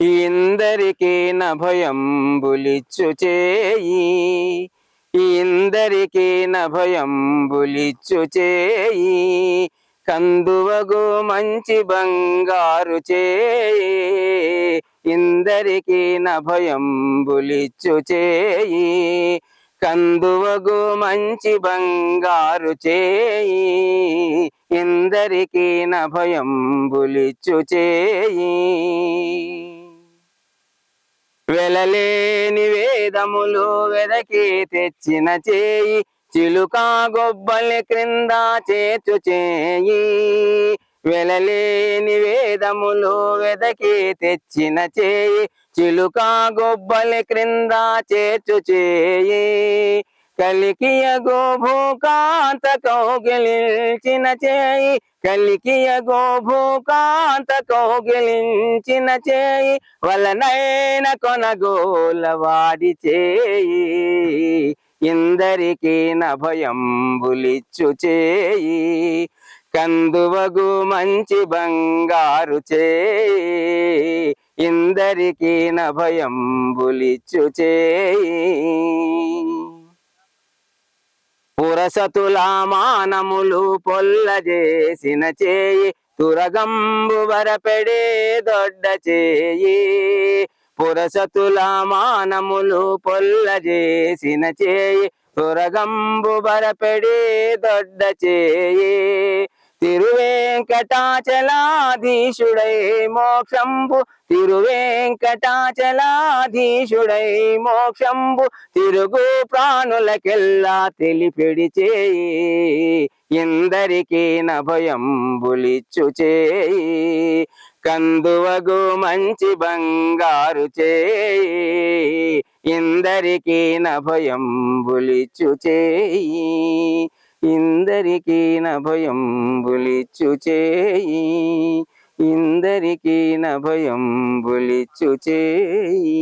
ఇందరికీ నభయంబులిచ్చు చేయి, ఇందరికీ నభయంబులిచ్చు చేయి, కందువగు మంచి బంగారు చేయి, ఇందరికీ నభయంబులిచ్చు చేయి, కందువగు మంచి బంగారు చేయి, ఇందరికీ నభయంబులిచ్చు చేయి. వెలలేని వేదములు వెదకి తెచ్చిన చేయి, చిలుకా గొబ్బలి క్రింద చేర్చు చేయి, వెలలేని వేదములు వెదకి తెచ్చిన చేయి, చిలుకా గొబ్బలి క్రింద చేర్చు చేయి, కలికియగో భూకాంత కౌగిలించిన చేయి, కలికియగో భూకాంత కౌగిలించిన చేయి, వలనైన కొనగోల వాడి చేయి, ఇందరికీ నభయంబులిచ్చు చేయి, కందువగు మంచి బంగారు చేయి, ఇందరికీ నభయంబులిచ్చు చేయి. పురసతుల మానములు పొల్లజేసిన చేయి, తురగంబు వరపెడే దొడ్డ చేయి, పురసతుల మానములు పొల్లజేసిన చేయి, తురగంబు వరపెడే దొడ్డ చేయి, తిరువేంకటాచలాధీశుడై మోక్షంబు, తిరువేంకటాచలాధీశుడై మోక్షంబు, తిరుగు ప్రాణులకెల్లా తెలిపెడి చేయి, ఇందరికీ నభయంబులిచ్చు చేయి, కందువగు మంచి బంగారు చేయి, ఇందరికీ నభయంబులిచ్చు చేయి, ఇందరికీ నభయంబులిచ్చు చేయి, ఇందరికీ నభయంబులిచ్చు చేయి.